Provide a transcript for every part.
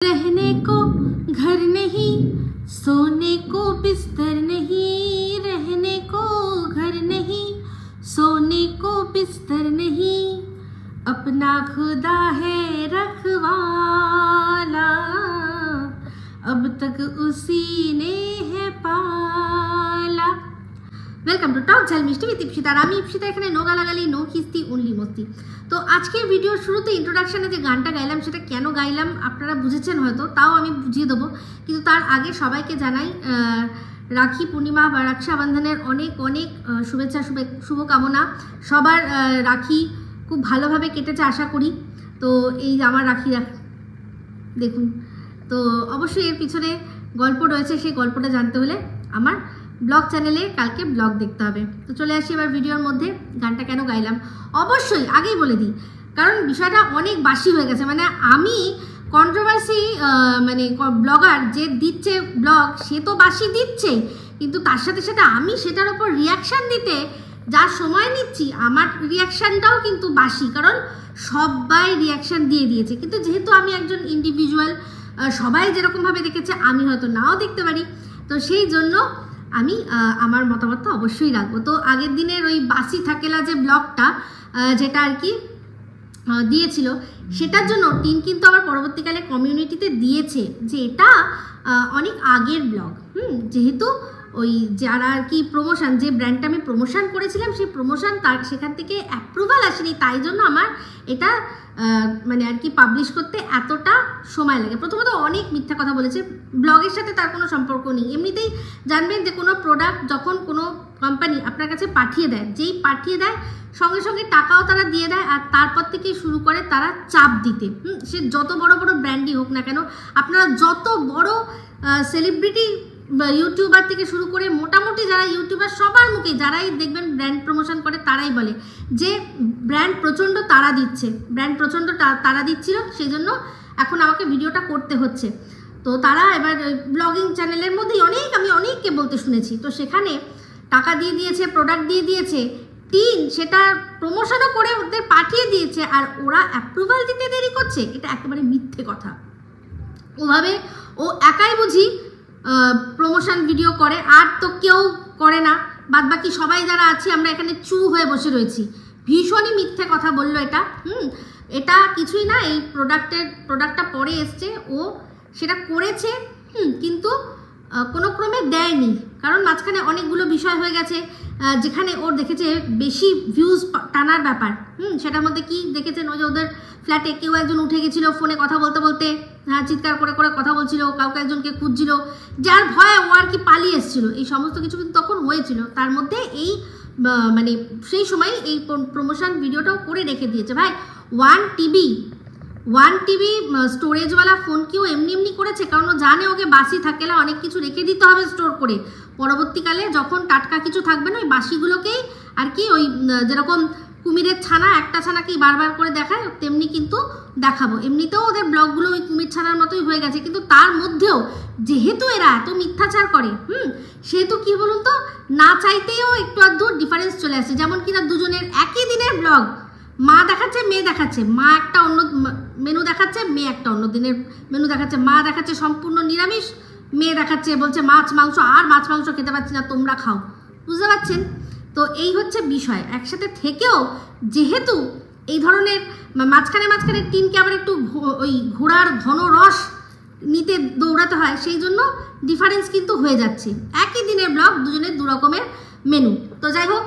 रहने को घर नहीं, सोने को बिस्तर नहीं, रहने को घर नहीं, सोने को बिस्तर नहीं, अपना खुदा है रखवाला, अब तक उसी ने है पाला। वेलकम टू टॉक झल मिष्टी विद इप्सिता। আমি ইপসিতা, এখানে নো গালাগালি, নো কিস্তি, অনলি মস্তি। তো আজকের ভিডিওর শুরুতে ইন্ট্রোডাকশনে যে গানটা গাইলাম সেটা কেন গাইলাম আপনারা বুঝেছেন হয়তো, তাও আমি বুঝিয়ে দেবো। কিন্তু তার আগে সবাইকে জানাই রাখি পূর্ণিমা বা রক্ষাবন্ধনের অনেক অনেক শুভেচ্ছা, শুভকামনা। সবার রাখি খুব ভালোভাবে কেটেছে আশা করি। তো এই আমার রাখি দেখুন, তো অবশ্যই এর পিছনে গল্প রয়েছে, সেই গল্পটা জানতে হলে আমার ব্লগ চ্যানেলে কালকে ব্লগ দেখতে হবে। তো চলে আসি এবার ভিডিওর মধ্যে। গানটা কেন গাইলাম অবশ্যই আগেই বলে দিই, কারণ বিষয়টা অনেক বাসি হয়ে গেছে। মানে আমি কন্ট্রোভার্সি মানে ব্লগার যে দিচ্ছে ব্লগ, সে তো বাসি দিচ্ছে, কিন্তু তার সাথে সাথে আমি সেটার ওপর রিয়াকশান দিতে যা সময় নিচ্ছি, আমার রিয়াকশানটাও কিন্তু বাসি, কারণ সবাই রিয়াকশান দিয়ে দিয়েছে। কিন্তু যেহেতু আমি একজন ইন্ডিভিজুয়াল, সবাই যেরকমভাবে দেখেছে আমি হয়তো নাও দেখতে পারি, তো সেই জন্য আমি আমার মতামতটা অবশ্যই রাখবো। তো আগের দিনের ওই বাসি থাকেলা যে ব্লগটা যেটা আর কি দিয়েছিল, সেটার জন্য টিম কিন্তু আবার পরবর্তীকালে কমিউনিটিতে দিয়েছে যে এটা অনেক আগের ব্লগ। যেহেতু ওই যারা আর কি প্রমোশন, যে ব্র্যান্ডটা আমি প্রমোশন করেছিলাম, সেই প্রমোশন তার সেখান থেকে অ্যাপ্রুভাল আসেনি, তাই জন্য আমার এটা মানে আর কি পাবলিশ করতে এতটা সময় লাগে। প্রথমত অনেক মিথ্যা কথা বলেছে, ব্লগের সাথে তার কোনো সম্পর্ক নেই। এমনিতেই জানবেন যে কোনো প্রোডাক্ট যখন কোনো কোম্পানি আপনার কাছে পাঠিয়ে দেয়, যেই পাঠিয়ে দেয় সঙ্গে সঙ্গে টাকাও তারা দিয়ে দেয়, আর তারপর থেকেই শুরু করে তারা চাপ দিতে। সে যত বড় বড় ব্র্যান্ডই হোক না কেন, আপনারা যত বড় সেলিব্রিটি ইউটিউবার থেকে শুরু করে মোটামুটি যারা ইউটিউবার, সবার মুখে যারাই দেখবেন ব্র্যান্ড প্রমোশন করে তারাই বলে যে ব্র্যান্ড প্রচণ্ড তাড়া দিচ্ছে, ব্র্যান্ড প্রচণ্ড তাড়া দিচ্ছিল, সেই জন্য এখন আমাকে ভিডিওটা করতে হচ্ছে। তো তারা এবার ব্লগিং চ্যানেলের মধ্যেই আমি অনেককে বলতে শুনেছি, তো সেখানে টাকা দিয়ে দিয়েছে, প্রোডাক্ট দিয়ে দিয়েছে, টিম সেটা প্রমোশনও করে ওদের পাঠিয়ে দিয়েছে, আর ওরা অ্যাপ্রুভাল দিতে দেরি করছে, এটা একেবারে মিথ্যে কথা। ওভাবে ও একাই বুঝি প্রমোশন ভিডিও করে, আর তো কেউ করে না, বাদ বাকি সবাই যারা আছি আমরা এখানে চু হয়ে বসে রয়েছি। ভীষণই মিথ্যে কথা বললো এটা। এটা কিছুই না, এই প্রোডাক্টটা পরে এসছে, ও সেটা করেছে, কিন্তু কোনো ক্রমে দেয়নি, কারণ মাঝখানে অনেকগুলো বিষয় হয়ে গেছে যেখানে ওর দেখেছে বেশি ভিউজ টানার ব্যাপার। সেটার মধ্যে কি দেখেছেন, ওই যে ওদের ফ্ল্যাটে কেউ একজন উঠে গেছিল ফোনে কথা বলতে বলতে, চিৎকার করে করে কথা বলছিল, কাউকে একজনকে খুঁজছিল, যার ভয়ে ও আর কি পালিয়ে এসেছিল। এই সমস্ত কিছু কিন্তু তখন হয়েছিল, তার মধ্যে এই মানে সেই সময় এই প্রমোশন ভিডিওটাও করে রেখে দিয়েছে। ভাই 1 টিবি স্টোরেজওয়ালা ফোন কেউ এমনি এমনি করেছে, কারণ ও জানে ওকে বাসি থাকেলা অনেক কিছু রেখে দিতে হবে স্টোর করে, পরবর্তীকালে যখন টাটকা কিছু থাকবে না ওই বাসিগুলোকেই আর কি, ওই যেরকম কুমিরের ছানা একটা ছানাকেই বারবার করে দেখায়, তেমনি কিন্তু দেখাবো। এমনিতেও ওদের ব্লগগুলো ওই কুমির ছানার মতোই হয়ে গেছে, কিন্তু তার মধ্যেও যেহেতু এরা এত মিথ্যাচার করে, সেহেতু কি বলুন তো, না চাইতেও একটু আধটু ডিফারেন্স চলে আসে। যেমন কিনা দুজনের একই দিনের ব্লগ, মা দেখাচ্ছে মেয়ে দেখাচ্ছে, মা একটা অন্য মেনু দেখাচ্ছে, মেয়ে একটা অন্য দিনের মেনু দেখাচ্ছে, মা দেখাচ্ছে সম্পূর্ণ নিরামিষ, মেয়ে দেখাচ্ছে বলছে মাছ মাংস, আর মাছ মাংস খেতে পারছি না, তোমরা খাও। বুঝতে পারছেন? তো এই হচ্ছে বিষয়। একসাথে থেকেও যেহেতু এই ধরনের মাঝখানে টিনকে আবার একটু ওই ঘোড়ার ঘন রস নিতে দৌড়াতে হয়, সেই জন্য ডিফারেন্স কিন্তু হয়ে যাচ্ছে। একই দিনের ব্লগ, দুজনের দু রকমের মেনু। তো যাই হোক,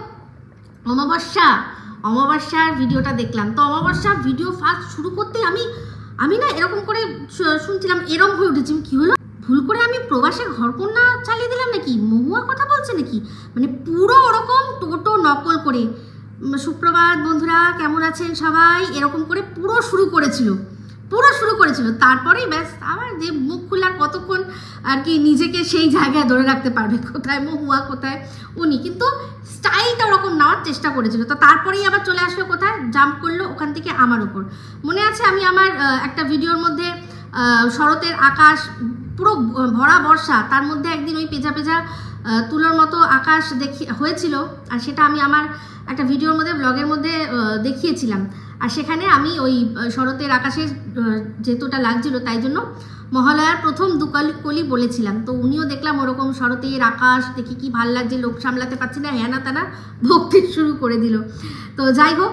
অমাবস্যার ভিডিওটা দেখলাম। তো অমাবস্যার ভিডিও ফার্স্ট শুরু করতে আমি না এরকম করে শুনছিলাম, এরম হয়ে উঠেছি, কি হলো, ভুল করে আমি প্রবাসে ঘরকন্যা চালিয়ে দিলাম নাকি, মহুয়া কথা বলছে নাকি, মানে পুরো ওরকম টোটো নকল করে। সুপ্রভাত বন্ধুরা, কেমন আছেন সবাই, এরকম করে পুরো শুরু করেছিল। তারপরেই ব্যাস আবার যে মুখ খোলার কতক্ষণ আর কি নিজেকে সেই জায়গায় ধরে রাখতে পারবে, কোথায় মহুয়া কোথায় উনি, কিন্তু স্টাইলটা ওরকম নেওয়ার চেষ্টা করেছিল। তো তারপরেই আবার চলে আসলো কোথায়, জাম্প করলো ওখান থেকে আমার উপর। মনে আছে আমি আমার একটা ভিডিওর মধ্যে শরতের আকাশ পুরো ভরা বর্ষা, তার মধ্যে একদিন ওই পেঁজা তুলোর মতো আকাশ হয়েছিল, আর সেটা আমি আমার একটা ভিডিওর মধ্যে ব্লগের মধ্যে দেখিয়েছিলাম। আর সেখানে আমি ওই শরতের আকাশে যেহেতু ওটা লাগছিল, তাই জন্য মহালয়ার প্রথম দুকলি বলেছিলাম, তো উনিও দেখলাম ওরকম শরতের আকাশ দেখি কি ভাল লাগছে, লোক সামলাতে পারছি না, হ্যানা তানা ভক্তি শুরু করে দিল। তো যাই হোক,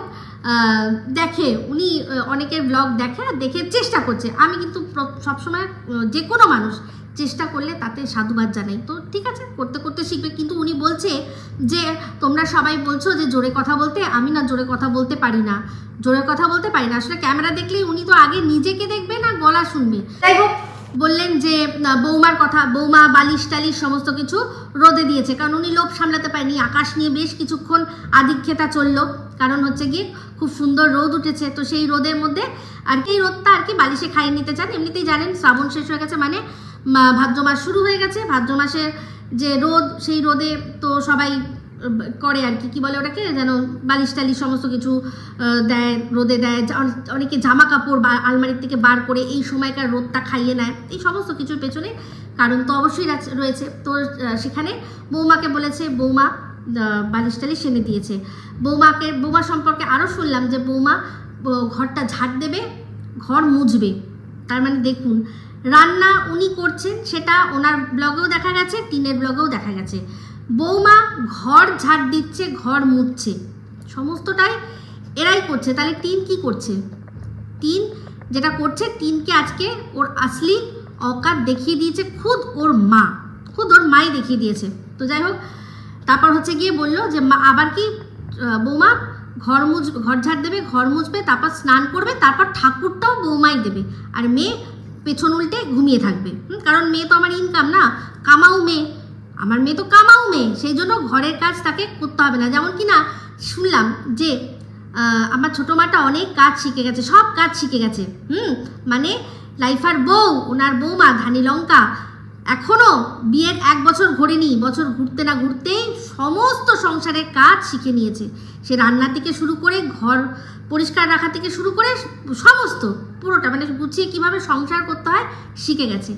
দেখে উনি অনেকের ব্লগ দেখে আর দেখে চেষ্টা করছে। আমি কিন্তু সবসময় যে কোনো মানুষ চেষ্টা করলে তাতে সাধুবাদ জানাই। তো ঠিক আছে, করতে করতে শিখবে। কিন্তু উনি বলছে যে তোমরা সবাই বলছো যে জোরে কথা বলতে, আমি না জোরে কথা বলতে পারি না, জোরে কথা বলতে পারি না। আসলে ক্যামেরা দেখলেই উনি তো আগে নিজেকে দেখবে না গলা শুনবে। যাই হোক, বললেন যে বৌমার কথা, বৌমা বালিশ টালিশ সমস্ত কিছু রোদে দিয়েছে, কারণ উনি লোভ সামলাতে পারেনি। আকাশ নিয়ে বেশ কিছুক্ষণ আদিক্ষেতা চললো, কারণ হচ্ছে গিয়ে খুব সুন্দর রোদ উঠেছে। তো সেই রোদের মধ্যে আর কি, এই রোদটা আর কি বালিশে খাইয়ে নিতে চান। এমনিতেই জানেন শ্রাবণ শেষ হয়ে গেছে, মানে ভাদ্র মাস শুরু হয়ে গেছে। ভাদ্র মাসের যে রোদ, সেই রোদে তো সবাই করে আর কি, কি বলে ওটাকে যেন, বালিশ টালিশ সমস্ত কিছু দেয়, রোদে দেয়। অনেকে জামা কাপড় বা আলমারির থেকে বার করে এই সময়কার রোদটা খাইয়ে নেয়। এই সমস্ত কিছুর পেছনে কারণ তো অবশ্যই রয়েছে। তো সেখানে বৌমাকে বলেছে, বৌমা বালিশ টালিশ এনে দিয়েছে। বৌমা সম্পর্কে আরও শুনলাম যে বৌমা ঘরটা ঝাড় দেবে, ঘর মুছবে। তার মানে দেখুন, রান্না উনি করছেন, সেটা ওনার ব্লগেও দেখা গেছে, টিনের ব্লগেও দেখা গেছে। বৌমা ঘর ঝাড় দিচ্ছে, ঘর মুছছে, সমস্তটাই এরাই করছে। তাহলে টিন কি করছে? টিন যেটা করছে, টিনকে আজকে ওর আসলি অকাত দেখিয়ে দিয়েছে খুদ ওর মাই দেখিয়ে দিয়েছে। তো যাই হোক, তারপর হচ্ছে গিয়ে বললো যে মা আবার কি, বৌমা ঘর ঝাড় দেবে, ঘর মুছবে, তারপর স্নান করবে, তারপর ঠাকুরটাও বৌমাই দেবে, আর মেয়ে পেছন উল্টে ঘুমিয়ে থাকবে। কারণ মেয়ে তো আমার ইনকাম না, কামাও মেয়ে, আমার মেয়ে তো কামাও মেয়ে, সেই জন্য ঘরের কাজ তাকে করতে হবে না। যেমন কি না শুনলাম যে আমার ছোটো মাটা অনেক কাজ শিখে গেছে, সব কাজ শিখে গেছে। মানে লাইফার বউ, ওনার বৌমা ধানি লঙ্কা এখনও বিয়ের 1 বছর ঘোরেনি, বছর ঘুরতে না ঘুরতেই সমস্ত সংসারের কাজ শিখে নিয়েছে। সে রান্না থেকে শুরু করে ঘর পরিষ্কার রাখা থেকে শুরু করে সমস্ত পুরোটা, মানে গুছিয়ে কীভাবে সংসার করতে হয় শিখে গেছে।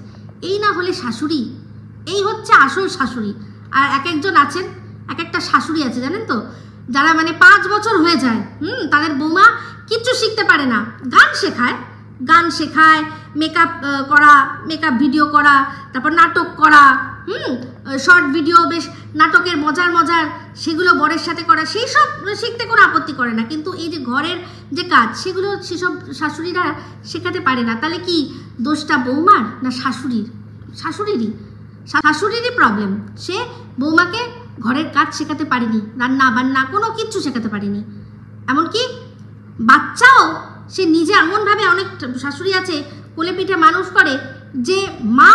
এই না হলে শাশুড়ি, এই হচ্ছে আসল শাশুড়ি। আর একজন আছেন, একটা শাশুড়ি আছে জানেন তো, যারা মানে 5 বছর হয়ে যায়, তাদের বৌমা কিচ্ছু শিখতে পারে না, গান শেখায়, মেকআপ করা, মেকআপ ভিডিও করা, তারপর নাটক করা, শর্ট ভিডিও, বেশ নাটকের মজার সেগুলো বরের সাথে করা, সেই সব শিখতে কোনো আপত্তি করে না। কিন্তু এই যে ঘরের যে কাজ, সেগুলো সেসব শাশুড়িরা শেখাতে পারে না। তাহলে কি দোষটা বৌমার না শাশুড়িরই প্রবলেম। সে বৌমাকে ঘরের কাজ শেখাতে পারেনি, রান্না বান্না কোনো কিচ্ছু শেখাতে পারেনি। এমনকি বাচ্চাও সে নিজে এমনভাবে, অনেক শাশুড়ি আছে কোলে পিঠে মানুষ করে যে মা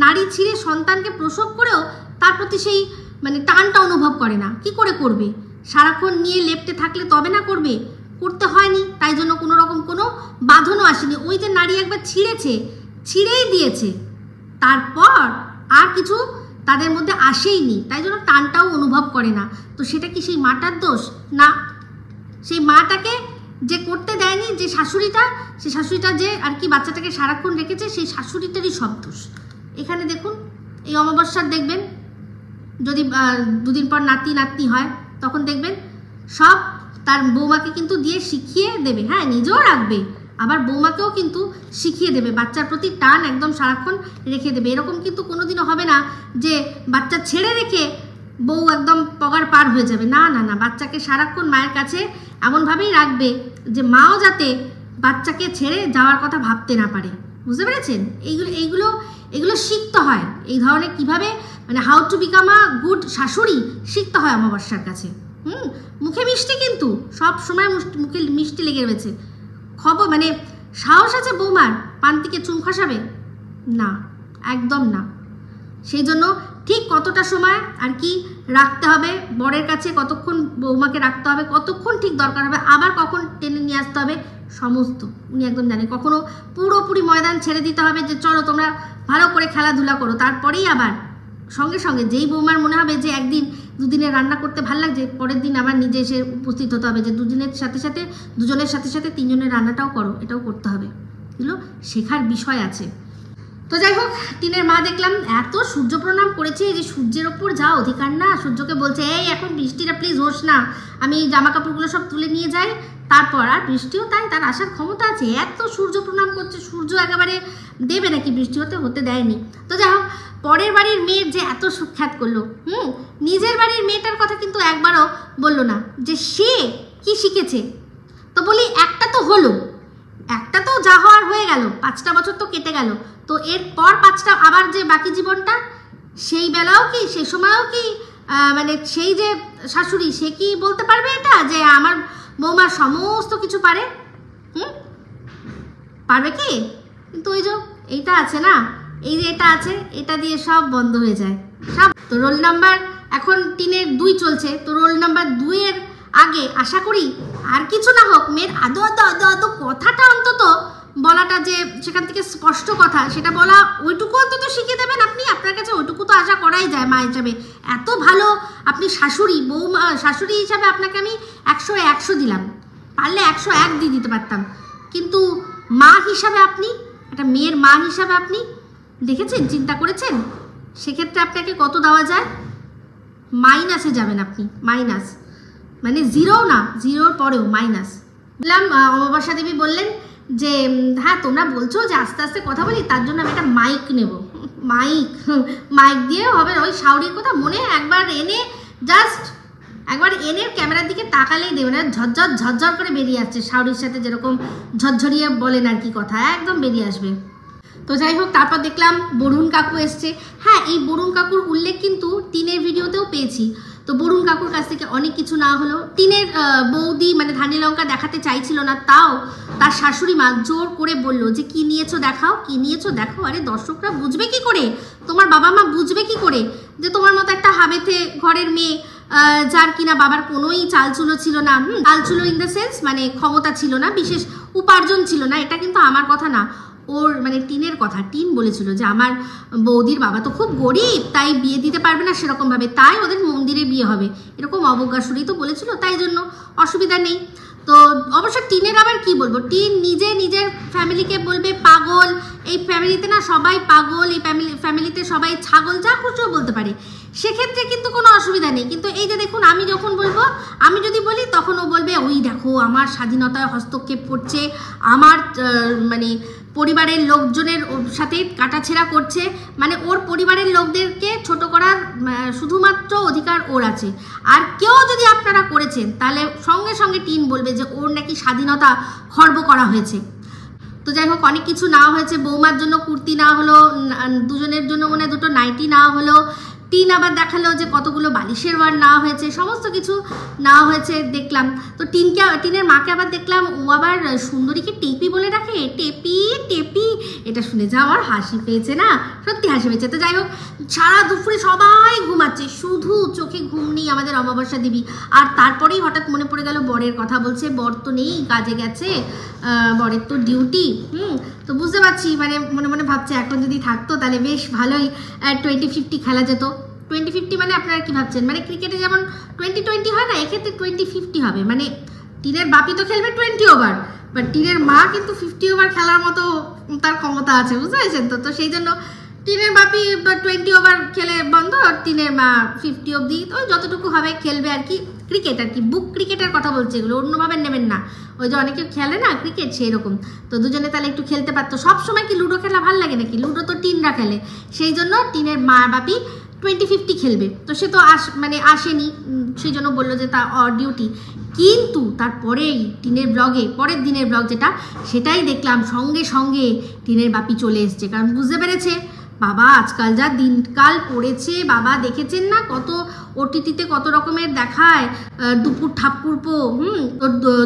নাড়ি ছিঁড়ে সন্তানকে প্রসব করেও তার প্রতি সেই মানে টানটা অনুভব করে না। কি করে করবে? সারাক্ষণ নিয়ে লেপ্টে থাকলে তবে না করতে হয়নি, তাই জন্য কোনো রকম কোনো বাঁধনও আসেনি। ওই যে নাড়ি একবার ছিঁড়েই দিয়েছে, তারপর আর কিছু তাদের মধ্যে আসেইনি, তাই জন্য টানটাও অনুভব করে না। তো সেটা কি সেই মাটার দোষ? না, সেই মাটাকে যে করতে দেয়নি, যে শাশুড়িটা, সেই শাশুড়িটা যে আর কি বাচ্চাটাকে সারাক্ষণ রেখেছে, সেই শাশুড়িটারই সব দোষ। এখানে দেখুন, এই অমাবস্যার দেখবেন, যদি 2 দিন পর নাতি হয়, তখন দেখবেন সব তার বৌমাকে কিন্তু দিয়ে শিখিয়ে দেবে। হ্যাঁ, নিজেও রাখবে, আবার বৌমাকেও কিন্তু শিখিয়ে দেবে, বাচ্চার প্রতি টান একদম সারাক্ষণ রেখে দেবে। এরকম কিন্তু কোনোদিনও হবে না যে বাচ্চা ছেড়ে রেখে বউ একদম পগার পার হয়ে যাবে। না, বাচ্চাকে সারাক্ষণ মায়ের কাছে এমনভাবেই রাখবে যে মাও যাতে বাচ্চাকে ছেড়ে যাওয়ার কথা ভাবতে না পারে। বুঝতে পেরেছেন? এইগুলো শিখতে হয়। এই ধরনের কিভাবে মানে how to become a good শাশুড়ি শিখতে হয় অমাবস্যার কাছে। মুখে মিষ্টি, কিন্তু সব সময় মুখে মিষ্টি লেগে রয়েছে। খবর মানে সাহস আছে বৌমার পান্তিকে চুন খসাবে? না, একদম না। সেই জন্য ঠিক কতটা সময় আর কি রাখতে হবে বরের কাছে, কতক্ষণ বৌমাকে রাখতে হবে, কতক্ষণ ঠিক দরকার হবে, আবার কখন টেনে নিয়ে আসতে হবে, সমস্ত উনি একদম জানেন। কখনো পুরোপুরি ময়দান ছেড়ে দিতে হবে যে চলো তোমরা ভালো করে খেলাধুলা করো, তারপরেই আবার সঙ্গে সঙ্গে যেই বৌমার মনে হবে যে 1 দিন 2 দিনের রান্না করতে ভালো লাগছে, পরের দিন আবার নিজে এসে উপস্থিত হতে হবে, যে 2 দিনের সাথে সাথে 2 জনের সাথে সাথে 3 জনের রান্নাটাও করো, এটাও করতে হবে। এগুলো শেখার বিষয় আছে। তো যাই হোক, টিনের মা দেখলাম এত সূর্য প্রণাম করেছে যে সূর্যের ওপর যা অধিকার না, সূর্যকে বলছে এই এখন বৃষ্টিটা প্লিজ হোস না, আমি জামা কাপড়গুলো সব তুলে নিয়ে যাই, তারপর আর বৃষ্টিও তাই, তার আসার ক্ষমতা আছে, এত সূর্য প্রণাম করছে, সূর্য একেবারে দেবে নাকি বৃষ্টি হতে দেয়নি। তো যাই হোক, পরের বাড়ির মেয়ের যে এত সুখ্যাত করলো, নিজের বাড়ির মেয়েটার কথা কিন্তু একবারও বললো না যে সে কি শিখেছে। তো বলি একটা তো হলো, একটা তো যা হওয়ার হয়ে গেল, 5টা বছর তো কেটে গেল, তো এরপর 5টা আবার যে বাকি জীবনটা, সেই বেলাও কি, সেই সময়ও কি মানে সেই যে শাশুড়ি সে কি বলতে পারবে এটা যে আমার বৌমা সমস্ত কিছু পারে? পারবে কি? কিন্তু ওই যে এইটা আছে না, এই যে এটা আছে, এটা দিয়ে সব বন্ধ হয়ে যায় সব। তো রোল নাম্বার এখন টিনের 2 চলছে, তো রোল নাম্বার 2-এর আগে আশা করি আর কিছু না হোক, মেয়ের আদো আদো আদো আদো কথাটা অন্তত বলাটা, যে সেখান থেকে স্পষ্ট কথা সেটা বলা, ওইটুকু অন্তত শিখিয়ে দেবেন আপনি। আপনার কাছে ওইটুকু তো আশা করাই যায় মা হিসাবে, এত ভালো আপনি শাশুড়ি, বৌমা শাশুড়ি হিসাবে আপনাকে আমি 100-100 দিলাম, পারলে 101 দিয়ে দিতে পারতাম, কিন্তু মা হিসাবে আপনি, একটা মেয়ের মা হিসাবে আপনি দেখেছেন, চিন্তা করেছেন সেক্ষেত্রে আপনাকে কত দেওয়া যায়? মাইনাসে যাবেন আপনি, মাইনাস, মানে 0 না, 0-র পরেও মাইনাস। বললাম, অমাবস্যা দেবী বললেন যে হ্যাঁ তোমরা বলছো যে আস্তে আস্তে কথা বলি, তার জন্য আমি একটা মাইক নেব। মাইক দিয়ে হবে ওই শাওরির কথা মনে একবার এনে, জাস্ট একবার এনে ক্যামেরার দিকে তাকালেই দেবে না, ঝরঝর করে বেরিয়ে আসছে, শাওরির সাথে যেরকম ঝরঝরিয়ে বলেন আর কি কথা, একদম বেরিয়ে আসবে। তো যাই হোক, তারপর দেখলাম বরুণ কাকু এসছে। হ্যাঁ, এই বরুণ কাকুর উল্লেখ কিন্তু টিনের ভিডিওতেও পেয়েছি। তো বরুণ কাকুর কাছ থেকে অনেক কিছু না হলো, টিনের বৌদি মানে ধানি লঙ্কা দেখাতে চাইছিল না, তাও তার শাশুড়ি মা জোর করে বলল যে কি নিয়েছো দেখাও, কি নিয়েছো দেখো। আরে দর্শকরা বুঝবে কি করে, তোমার বাবা মা বুঝবে কি করে যে তোমার মতো একটা হাবেতে ঘরের মেয়ে, যার কিনা বাবার কোনোই চালচুলো ছিল না, চালচুলো ইন দ্য সেন্স মানে ক্ষমতা ছিল না, বিশেষ উপার্জন ছিল না, এটা কিন্তু আমার কথা না, ওর মানে টিনের কথা। টিন বলেছিল যে আমার বৌদির বাবা তো খুব গরিব, তাই বিয়ে দিতে পারবে না সেরকমভাবে, তাই ওদের মন্দিরে বিয়ে হবে, এরকম অবজ্ঞাসুরই তো বলেছিল, তাই জন্য অসুবিধা নেই। তো অবশ্য টিনের আবার কি বলবো, টিন নিজের ফ্যামিলিকে বলবে পাগল, এই ফ্যামিলিতে না সবাই পাগল, এই ফ্যামিলিতে সবাই ছাগল, যা খুশিও বলতে পারে, সেক্ষেত্রে কিন্তু কোনো অসুবিধা নেই। কিন্তু এই যে দেখুন, আমি যখন বলবো, আমি যদি বলি তখন ও বলবে ওই দেখো আমার স্বাধীনতায় হস্তক্ষেপ করছে, আমার মানে পরিবারের লোকজনের সাথে কাটাছেঁড়া করছে, মানে ওর পরিবারের লোকদেরকে ছোট করার শুধুমাত্র অধিকার ওর আছে। আর কেউ যদি আপনারা করেছেন তাহলে সঙ্গে সঙ্গে টিন বলবে যে ওর নাকি স্বাধীনতা খর্ব করা হয়েছে। তো যাই হোক, অনেক কিছু নেওয়া হয়েছে, বৌমার জন্য কুর্তি নেওয়া হলো, দুজনের জন্য মনে 2টো নাইটি নেওয়া হলো, টিন আবার দেখালো যে কতগুলো বালিশের ওয়ার নেওয়া হয়েছে, সমস্ত কিছু নেওয়া হয়েছে দেখলাম। তো টিনের মাকে আবার দেখলাম ও আবার সুন্দরীকে টেপি বলে রাখে, টেপি, এটা শুনে যা আমার হাসি পেয়েছে না, সত্যি হাসি পেয়েছে। তো যাই হোক, সারা দুপুরে সবাই ঘুমাচ্ছে, শুধু চোখে ঘুম নেই আমাদের অমাবস্যা দেবী। আর তারপরেই হঠাৎ মনে পড়ে গেল বরের কথা, বলছে বর তো নেই, কাজে গেছে, বরের তো ডিউটি। তো বুঝতে পারছি, মানে মনে মনে ভাবছে এখন যদি থাকতো তাহলে বেশ ভালোই 20-50 খেলা যেত। 20-50 মানে আপনারা কি ভাবছেন, মানে ক্রিকেটে যেমন 20-20 হয় না, এক্ষেত্রে 20-50 হবে, মানে টিনের বাপি তো খেলবে 20 ওভার, বাট টিনের মা কিন্তু 50 ওভার খেলার মতো তার ক্ষমতা আছে, বুঝতে পেরেছেন তো। তো সেই জন্য টিনের বাপি 20 ওভার খেলে বন্ধ, আর টিনের মা 50 অবধি ওই যতটুকু হবে খেলবে আর কি, ক্রিকেট আর কি, বুক ক্রিকেটের কথা বলছে, এগুলো অন্যভাবে নেবেন না, ওই যে অনেকে খেলে না ক্রিকেট সেই রকম। তো দুজনে তাহলে একটু খেলতে পারতো, সবসময় কি লুডো খেলা ভাল লাগে নাকি, লুডো তো টিনরা খেলে, সেই জন্য টিনের মা বাপি 20-50 খেলবে। তো সে তো আসেনি, সেই জন্য বললো যে তা ডিউটি। কিন্তু তারপরেই টিনের ব্লগে, পরের দিনের ব্লগ যেটা, সেটাই দেখলাম সঙ্গে সঙ্গে টিনের বাপি চলে এসছে, কারণ বুঝতে পেরেছে বাবা আজকাল যা দিনকাল পড়েছে, বাবা দেখেছেন না কত ওটিটিতে কত রকমের দেখায়, দুপুর ঠাকুরপো,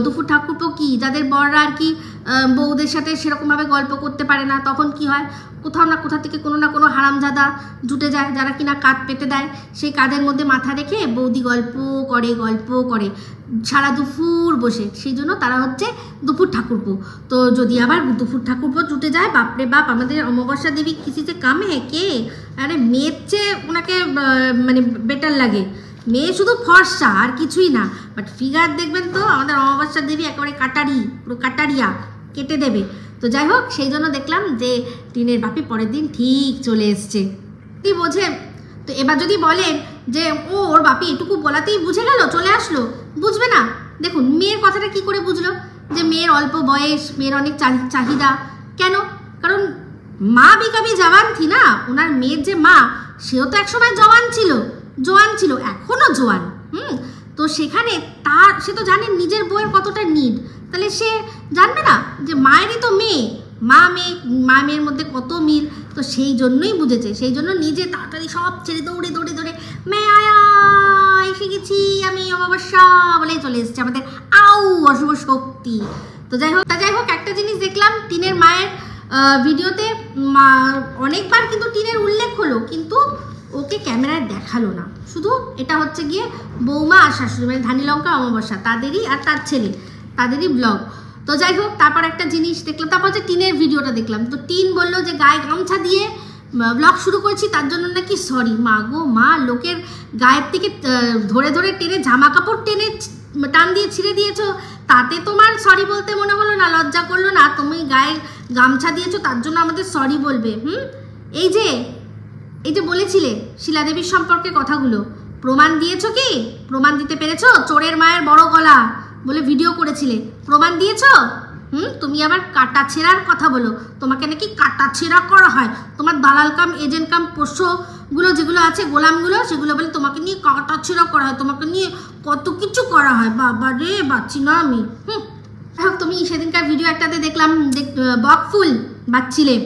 দুপুর ঠাকুরপো কি, যাদের বররা আর কি বউদের সাথে সেরকমভাবে গল্প করতে পারে না, তখন কি হয়, কোথাও না কোথা থেকে কোনো না কোনো হারামজাদা জুটে যায়, যারা কিনা কাঁধ পেতে দেয়, সেই কাঁধের মধ্যে মাথা রেখে বৌদি গল্প করে সারা দুপুর বসে, সেই জন্য তারা হচ্ছে দুপুর ঠাকুরপো। তো যদি আবার দুপুর ঠাকুরপো জুটে যায়, বাপরে বাপ, আমাদের অমাবস্যা দেবী কিসিতে কাম হে কে, আরে মেয়ের চেয়ে ওনাকে মানে বেটার লাগে, মেয়ে শুধু ফর্সা আর কিছুই না, বাট ফিগার দেখবেন তো আমাদের অমাবস্যা দেবী একেবারে কাটারি, পুরো কাটারিয়া, কেটে দেবে। তো যাই হোক, সেই জন্য দেখলাম যে টিনের বাপি পরের দিন ঠিক চলে এসছে। কি বোঝে? তো এবার যদি বলেন যে ওর বাপি এটুকু বলাতেই বুঝে গেল, চলে আসলো, বুঝবে না। দেখুন মেয়ের কথাটা কি করে বুঝলো যে মেয়ের অল্প বয়স, মেয়ের অনেক চাহিদা। কেন? কারণ মা भी कभी जवान थी ना, ওনার মেয়ের যে মা সেও তো একসময় জওয়ান ছিল, এখনো জওয়ান। তো সেখানে তার সে তো জানে নিজের বউয়ের কতটা নিড, তাহলে সে জানবে না যে মায়েরই তো মেয়ে, মা মেয়ের মধ্যে কত মিল। তো সেই জন্যই বুঝেছে, সেই জন্য নিজে তাড়াতাড়ি সব ছেড়ে দৌড়ে মেয়ে আয়া এসে গেছি আমি অমাবস্যা বলেই চলে এসেছে আমাদের অশুভ শক্তি। তো যাই হোক একটা জিনিস দেখলাম টিনের মায়ের ভিডিওতে, অনেকবার কিন্তু টিনের উল্লেখ হলো, কিন্তু ওকে ক্যামেরায় দেখালো না। শুধু এটা হচ্ছে গিয়ে বৌমা আর শাশুড়ি মানে ধানি লঙ্কা অমাবস্যা তাদেরই আর তার ছেলে তাদেরই ব্লগ। তো যাই হোক, তারপর একটা জিনিস দেখলাম, তারপর যে টিনের ভিডিওটা দেখলাম, তো টিন বললো যে গায়ে গামছা দিয়ে ব্লগ শুরু করেছি, তার জন্য নাকি সরি। মা গো মা, লোকের গায়ের থেকে ধরে টেনে জামা কাপড় টেনে টান দিয়ে ছিঁড়ে দিয়েছো, তাতে তোমার সরি বলতে মনে হলো না? লজ্জা করলো না? তুমি গায়ে গামছা দিয়েছো তার জন্য আমাদের সরি বলবে? এই যে বলেছিলে শিলাদেবীর সম্পর্কে কথাগুলো, প্রমাণ দিয়েছো কি? প্রমাণ দিতে পেরেছো? চোরের মায়ের বড় গলা বলে ভিডিও করেছিলে, প্রমাণ দিয়েছো? তুমি আবার কাটা ছেঁড়ার কথা বলো, তোমাকে নাকি কাটা ছেঁড়া করা হয়, তোমার দালাল কাম এজেন্ট কাম পোষ্যগুলো যেগুলো আছে গোলামগুলো, সেগুলো বলে তোমাকে নিয়ে কাটা ছেঁড়া করা হয়, তোমাকে নিয়ে কত কিছু করা হয়। বাবা রে, বাচ্চি না আমি। তুমি সেদিনকার ভিডিও একটাতে দেখলাম বক ফুল বাজছিলে,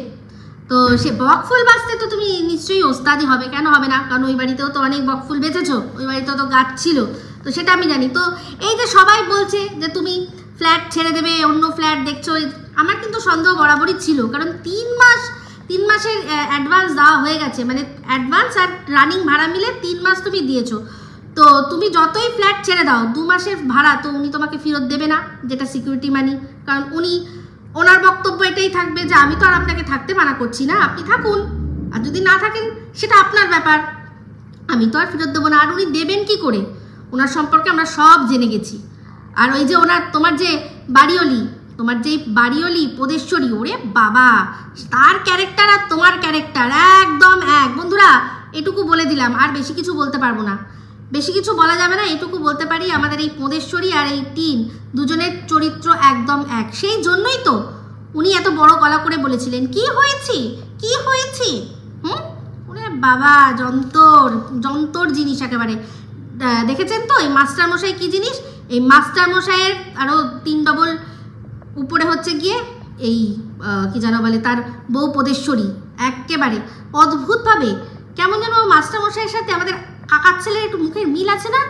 তো সে বক ফুল বাজতে তো তুমি নিশ্চয়ই ওস্তাদি হবে, কেন হবে না? কারণ ওই বাড়িতেও তো অনেক বক ফুল বেচেছো, ওই বাড়িতেও তো গাছ ছিল, তো সেটা আমি জানি। তো এই যে সবাই বলছে যে তুমি ফ্ল্যাট ছেড়ে দেবে, অন্য ফ্ল্যাট দেখছো, আমার কিন্তু সন্দেহ বরাবরই ছিল, কারণ 3 মাসের অ্যাডভান্স দেওয়া হয়ে গেছে, মানে অ্যাডভান্স আর রানিং ভাড়া মিলে 3 মাস তুমি দিয়েছো। তো তুমি যতই ফ্ল্যাট ছেড়ে দাও, 2 মাসের ভাড়া তো উনি তোমাকে ফেরত দেবে না, যেটা সিকিউরিটি মানি। কারণ ওনার বক্তব্য এটাই থাকবে যে আমি তো আর আপনাকে থাকতে মানা করছি না, আপনি থাকুন, আর যদি না থাকেন সেটা আপনার ব্যাপার, আমি তো আর ফেরত দেবো না। আর উনি দেবেন কি করে? ওনার সম্পর্কে আমরা সব জেনে গেছি। আর ওই যে তোমার যে বাড়িওলি পদেশ্বরী, ওরে বাবা, তার ক্যারেক্টার আর তোমার ক্যারেক্টার একদম এক। বন্ধুরা এটুকু বলে দিলাম, আর বেশি কিছু বলতে পারবো না, বেশি কিছু বলা যাবে না, এটুকু বলতে পারি আমাদের এই পদেশ্বরী আর এই টিন দুজনের চরিত্র একদম এক। সেই জন্যই তো উনি এত বড় গলা করে বলেছিলেন কি হয়েছে। ওরে বাবা, যন্তর জিনিস একেবারে। দেখেছেন তো এই মাস্টারমশাই কি জিনিস? এই মাস্টারমশাইয়ের আরও 3 ডবল উপরে হচ্ছে গিয়ে এই কি যেন বলে তার বউ পদেশ্বরী, একেবারে অদ্ভুতভাবে কেমন যেন মাস্টারমশাইয়ের সাথে আমাদের কাকার ছেলের একটু মুখের মিল আছে না,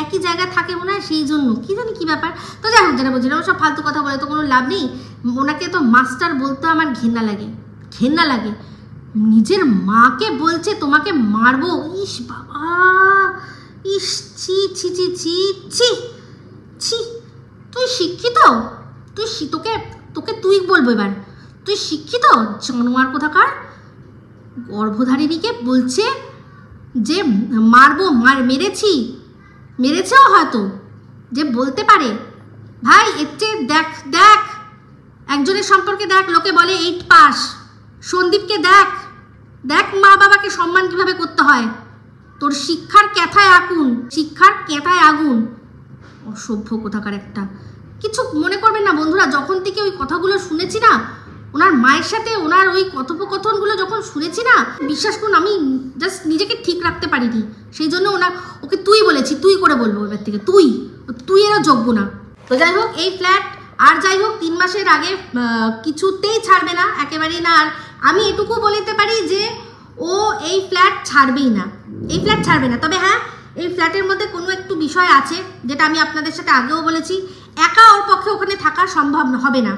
একই জায়গায় থাকে মনে হয়, সেই জন্য কি জানি কি ব্যাপার। তো যাই হোক, যেটা বলছিলাম সব ফালতু কথা বলে তো কোনো লাভ নেই। ওনাকে তো মাস্টার বলতে আমার ঘেন্না লাগে। নিজের মাকে বলছে তোমাকে মারবো, ইস বাবা, ইস, ছি ছি ছি ছি ছি ছি। তুই শিক্ষিত? তোকে তুই বলবো এবার, তুই শিক্ষিত জানোয়ার কোথাকার? গর্ভধারিণীকে বলছে যে মারবো, মেরেছেও হয়তো, যে বলতে পারে। ভাই এতে দেখ একজনের সম্পর্কে দেখ, লোকে বলে 8 পাস। সন্দীপকে দেখ মা বাবাকে সম্মান কিভাবে করতে হয়। তোর শিক্ষার কেথায় আগুন, অসভ্য কোথাকার একটা। কিছু মনে করবেন না বন্ধুরা, যখন থেকে ওই কথাগুলো শুনেছি না, ওনার মায়ের সাথে ওনার ওই কথোপকথনগুলো যখন শুনেছি না, বিশ্বাস করুন আমি জাস্ট নিজেকে ঠিক রাখতে পারিনি। সেই জন্য ওকে তুই বলেছি, তুই করে বলবো এবার থেকে, তুই এরও যোগ্য না। তো যাই হোক, এই ফ্ল্যাট আর যাই হোক 3 মাসের আগে কিছুতেই ছাড়বে না, একেবারেই না। আর আমি এটুকু বলতে পারি যে ও এই ফ্ল্যাট ছাড়বেই না, তবে হ্যাঁ, এই ফ্ল্যাটের মধ্যে কোনো একটু বিষয় আছে যেটা আমি আপনাদের সাথে আগেও বলেছি, একা ওর পক্ষে ওখানে থাকা সম্ভব হবে না।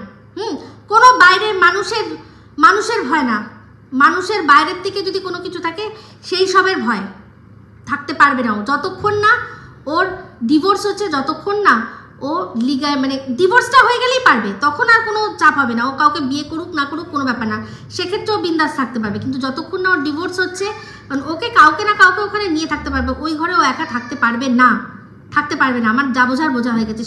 কোনো বাইরের মানুষের ভয় না, মানুষের বাইরের থেকে যদি কোনো কিছু থাকে সেই সবের ভয় থাকতে পারবে না ও, যতক্ষণ না ওর ডিভোর্স হচ্ছে, যতক্ষণ না ও মানে ডিভোর্সটা হয়ে গেলেই পারবে, তখন আর কোনো চাপ হবে না। ও কাউকে বিয়ে করুক না করুক কোনো ব্যাপার না, সেক্ষেত্রেও বিন্দাস থাকতে পারবে। কিন্তু যতক্ষণ না ওর ডিভোর্স হচ্ছে, কারণ ওকে কাউকে না কাউকে ওখানে নিয়ে থাকতে পারবে, ওই ঘরে ও একা থাকতে পারবে না, থাকতে পারবে না, আমার যা বোঝার বোঝা হয়ে গেছে।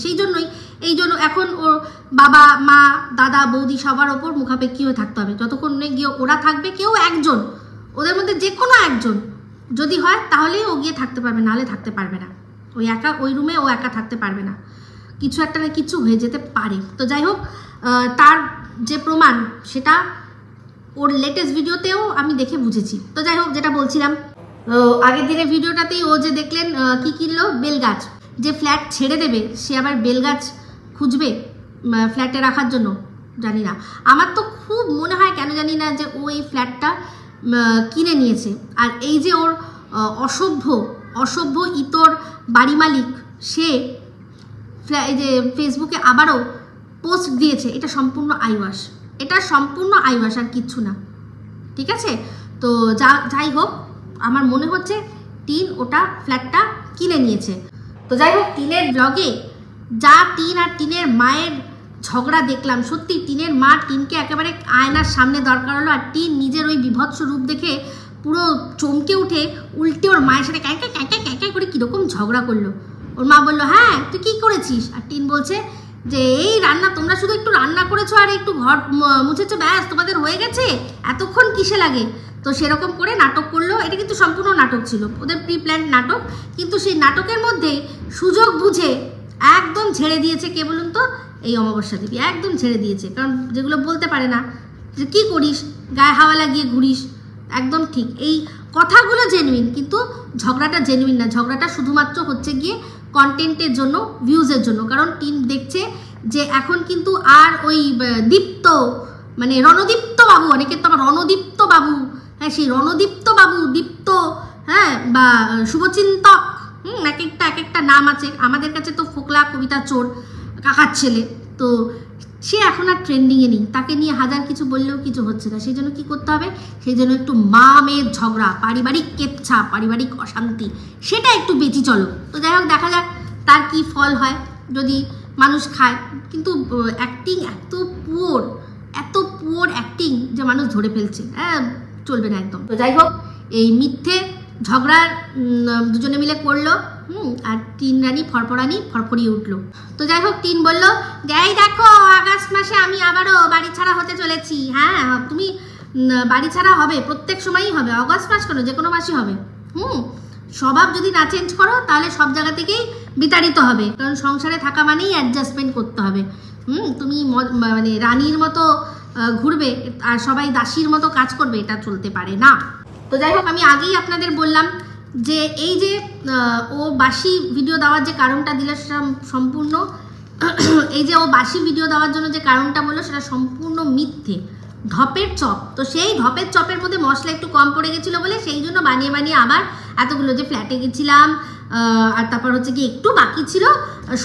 এই জন্য এখন ওর বাবা মা দাদা বৌদি সবার ওপর মুখাপেক্ষী হয়ে থাকতে হবে। যতক্ষণ গিয়ে ওরা থাকবে, কেউ একজন ওদের মধ্যে যে কোনো একজন যদি হয় তাহলেই ও গিয়ে থাকতে পারবে, নাহলে থাকতে পারবে না। ওই রুমে ও একা থাকতে পারবে না, কিছু একটা না কিছু হয়ে যেতে পারে। তো যাই হোক, তার যে প্রমাণ সেটা ওর লেটেস্ট ভিডিওতেও আমি দেখে বুঝেছি। তো যাই হোক, যেটা বলছিলাম, আগের দিনের ভিডিওটাতেই ও যে দেখলেন কি কিনলো, বেলগাছ। যে ফ্ল্যাট ছেড়ে দেবে সে আবার বেলগাছ খুঁজবে ফ্ল্যাটে রাখার জন্য, জানি না। আমার তো খুব মনে হয় কেন জানি না যে ও এই ফ্ল্যাটটা কিনে নিয়েছে। আর এই যে ওর অসভ্য ইতর বাড়ি মালিক, সে এই যে ফেসবুকে আবারও পোস্ট দিয়েছে, এটা সম্পূর্ণ আইওয়াশ, আর কিচ্ছু না, ঠিক আছে? তো যাই হোক, আমার মনে হচ্ছে টিন ওটা ফ্ল্যাটটা কিনে নিয়েছে। তো যাই হোক, টিনের ব্লগে যা টিন আর টিনের মায়ের ঝগড়া দেখলাম, সত্যি টিনের মা টিনকে একেবারে আয়নার সামনে দরকার হলো, আর টিন নিজের ওই বিভৎস রূপ দেখে পুরো চমকে উঠে উল্টে ওর মায়ের সাথে ক্যাঁকা করে কীরকম ঝগড়া করলো। ওর মা বললো, হ্যাঁ তুই কী করেছিস? আর টিন বলছে যে এই রান্না, তোমরা শুধু একটু রান্না করেছো আর একটু ঘর মুছেছো, ব্যাস তোমাদের হয়ে গেছে, এতক্ষণ কিসে লাগে? তো সেরকম করে নাটক করলো। এটা কিন্তু সম্পূর্ণ নাটক ছিল, ওদের প্রি প্ল্যান নাটক। কিন্তু সেই নাটকের মধ্যে সুযোগ বুঝে একদম ঝেড়ে দিয়েছে, কে বলুন তো? এই অমাবস্যা দেবী একদম ছেড়ে দিয়েছে। কারণ যেগুলো বলতে পারে না, যে কী করিস, গায়ে হাওয়া লাগিয়ে ঘুরিস, একদম ঠিক। এই কথাগুলো জেনুইন, কিন্তু ঝগড়াটা জেনুইন না। ঝগড়াটা শুধুমাত্র হচ্ছে গিয়ে কন্টেন্টের জন্য, ভিউজের জন্য। কারণ টিম দেখছে যে এখন কিন্তু আর ওই দীপ্ত, মানে রণদীপ্ত বাবু, অনেকে তো আবার রণদীপ্ত বাবু, হ্যাঁ সেই রণদীপ্ত বাবু, দীপ্ত, হ্যাঁ, বা শুভচিন্তক, এক একটা নাম আছে। আমাদের কাছে তো ফোকলা কবিতা চোর কাকার ছেলে, তো সে এখন আর ট্রেন্ডিংয়ে নেই। তাকে নিয়ে হাজার কিছু বললেও কিছু হচ্ছে না। সেই জন্য কী করতে হবে? সেই জন্য একটু মা মেয়ের ঝগড়া, পারিবারিক কেচ্ছা, পারিবারিক অশান্তি, সেটা একটু বেঁচে চলো। তো যাই হোক, দেখা যাক তার কি ফল হয়, যদি মানুষ খায়। কিন্তু অ্যাক্টিং এত পুয়োর অ্যাক্টিং যে মানুষ ধরে ফেলছে, হ্যাঁ চলবে না একদম। তো যাই হোক, এই মিথ্যে ঝগড়ার দুজনে মিলে করলো, আর টিন রানী ফরফরিয়ে উঠলো। তো যাই হোক, টিন বললো, যাই দেখো আগস্ট মাসে আমি আবারও বাড়ি ছাড়া হতে চলেছি। হ্যাঁ তুমি বাড়ি ছাড়া হবে, প্রত্যেক সময়ই হবে, অগস্ট মাস কেন, যে কোনো মাসই হবে। স্বভাব যদি না চেঞ্জ করো তাহলে সব জায়গা থেকেই বিতাড়িত হবে। কারণ সংসারে থাকা মানেই অ্যাডজাস্টমেন্ট করতে হবে। তুমি মানে রানীর মতো ঘুরবে আর সবাই দাসীর মতো কাজ করবে, এটা চলতে পারে না। তো যাই হোক, আমি আগেই আপনাদের বললাম যে এই যে ও বাসি ভিডিও দেওয়ার যে কারণটা দিল সেটা সম্পূর্ণ, এই যে ও বাসি ভিডিও দেওয়ার জন্য যে কারণটা বললো সেটা সম্পূর্ণ মিথ্যে। ধপের চপ, তো সেই ধপের চপের মধ্যে মশলা একটু কম পড়ে গেছিলো বলে সেই জন্য বানিয়ে আবার এতগুলো, যে ফ্ল্যাটে গেছিলাম আর তারপর হচ্ছে কি একটু বাকি ছিল,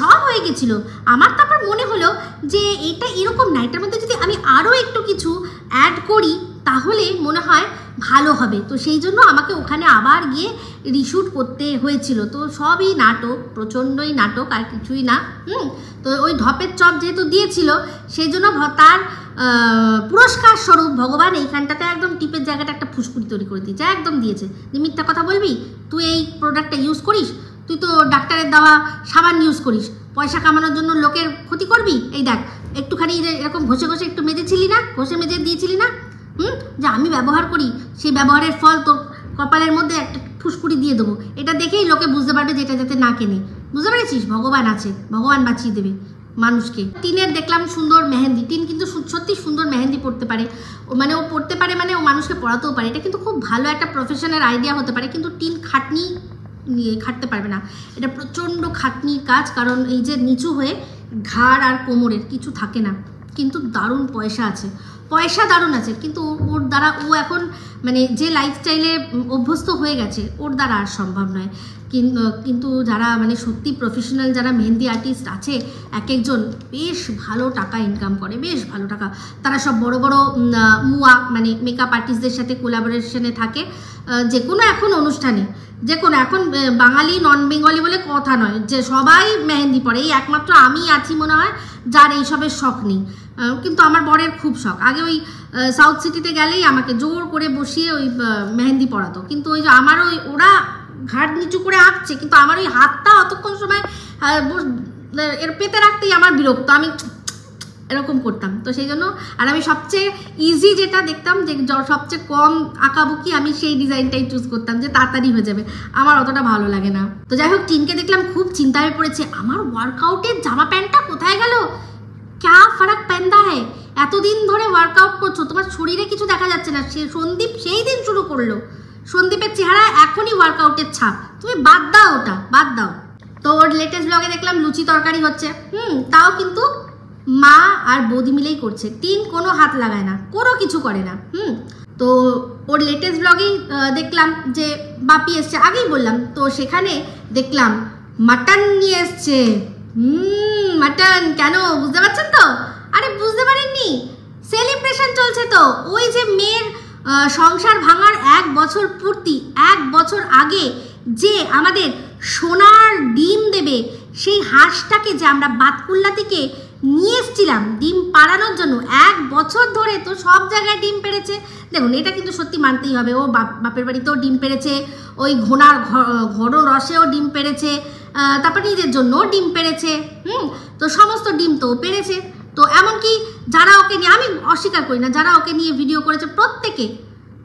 সব হয়ে গেছিলো। আমার তারপর মনে হলো যে এটা এরকম না, এটার মধ্যে যদি আমি আরও একটু কিছু অ্যাড করি তাহলে মনে হয় ভালো হবে। তো সেই জন্য আমাকে ওখানে আবার গিয়ে রিশুট করতে হয়েছিল। তো সবই নাটক, প্রচণ্ডই নাটক, আর কিছুই না। তো ওই ধপের চপ যেহেতু দিয়েছিল, সেই জন্য তার পুরস্কার স্বরূপ ভগবান এইখানটাতে একদম টিপের জায়গাটা একটা ফুসকুড়ি তৈরি করে দিয়েছে, একদম দিয়েছে যে মিথ্যা কথা বলবি, তুই এই প্রোডাক্টটা ইউজ করিস, তুই তো ডাক্তারের দেওয়া সাবান ইউজ করিস, পয়সা কামানোর জন্য লোকের ক্ষতি করবি। এই দেখ, একটুখানি এরকম ঘষে একটু মেজেছিলি না, মেজে দিয়েছিলি না, যে আমি ব্যবহার করি, সেই ব্যবহারের ফল তোর কপালের মধ্যে একটা ফুসকুড়ি দিয়ে দেবো। এটা দেখেই লোকে বুঝতে পারবে যে এটা যাতে না কেনে। বুঝতে পেরেছিস? ভগবান আছে, ভগবান বাঁচিয়ে দেবে মানুষকে। টিনের দেখলাম সুন্দর মেহেন্দি, টিন কিন্তু সত্যি সুন্দর মেহেন্দি পড়তে পারে, মানে ও পড়তে পারে, মানে ও মানুষকে পড়াতেও পারে। এটা কিন্তু খুব ভালো একটা প্রফেশনের আইডিয়া হতে পারে, কিন্তু টিন খাটতে পারবে না। এটা প্রচণ্ড খাটনির কাজ, কারণ এই যে নিচু হয়ে ঘাড় আর কোমরের কিছু থাকে না, কিন্তু দারুণ পয়সা আছে, দারুণ আছে। কিন্তু ওর দ্বারা, ও এখন মানে যে লাইফস্টাইলে অভ্যস্ত হয়ে গেছে, ওর দ্বারা আর সম্ভব নয়। কিন্তু যারা মানে সত্যি প্রফেশনাল, যারা মেহেন্দি আর্টিস্ট আছে, এক একজন বেশ ভালো টাকা ইনকাম করে, বেশ ভালো টাকা। তারা সব বড় বড় মুয়া মানে মেকআপ আর্টিস্টদের সাথে কোলাবোরেশনে থাকে, যে কোনো এখন অনুষ্ঠানে, যে কোনো এখন বাঙালি নন বেঙ্গলি বলে কথা নয়, যে সবাই মেহেন্দি পরে। এই একমাত্র আমি আছি মনে হয় যার এইসবের শখ নেই, কিন্তু আমার বরের খুব শখ। আগে ওই সাউথ সিটিতে গেলেই আমাকে জোর করে বসিয়ে ওই মেহেন্দি পরাতো, কিন্তু ওই যে আমার ওরা ঘাট নিচু করে আঁকছে, কিন্তু আমার ওই হাতটা অতক্ষণ সময় এর পেতে রাখতেই আমার বিরক্ত, আমি এরকম করতাম। তো সেই জন্য আর আমি সবচেয়ে ইজি যেটা দেখতাম যে সবচেয়ে কম আঁকাবুকি, আমি সেই ডিজাইনটাই চুজ করতাম যে তাড়াতাড়ি হয়ে যাবে, আমার অতটা ভালো লাগে না। তো যাই হোক, টিনকে দেখলাম খুব চিন্তা হয়ে পড়েছে, আমার ওয়ার্কআউটের জামা প্যান্টটা কোথায় গেল, ক্যা ফারাক পেন্দা হ্যায়, এতদিন ধরে ওয়ার্কআউট করছো, তোমার শরীরে কিছু দেখা যাচ্ছে না। সন্দীপ সেই দিন শুরু করলো, সন্দীপের চেহারা এখনই ওয়ার্কআউটের ছাপ, তুমি বাদ দাও, ওটা বাদ দাও। তো ওর লেটেস্ট ব্লগে দেখলাম লুচি তরকারি হচ্ছে, তাও কিন্তু মা আর বৌদি মিলেই করছে, টিন কোনো হাত লাগায় না, কোনো কিছু করে না। তো ওর লেটেস্ট ব্লগেই দেখলাম যে বাপি এসছে, আগেই বললাম, তো সেখানে দেখলাম মাটন নিয়ে এসছে। মাটন কেন বুঝতে পারছেন তো? আরে বুঝতে পারেননি, সেলিব্রেশন চলছে তো, ওই যে মেয়ের সংসার ভাঙার 1 বছর পূর্তি, 1 বছর আগে যে আমাদের সোনার ডিম দেবে সেই হাঁসটাকে যে আমরা বাতকুল্লা থেকে নিয়ে এসেছিলাম ডিম পাড়ানোর জন্য, 1 বছর ধরে তো সব জায়গায় ডিম পেড়েছে। দেখুন, এটা কিন্তু সত্যি মানতেই হবে, ও বাপের বাড়িতেও ডিম পেড়েছে, ওই ঘোড়ার ঘন রসেও ডিম পেড়েছে, তারপর নিজের জন্যও ডিম পেড়েছে, তো সমস্ত ডিম তো পেড়েছে। তো এমনকি যারা ওকে নিয়ে, আমি অস্বীকার করি না, যারা ওকে নিয়ে ভিডিও করেছে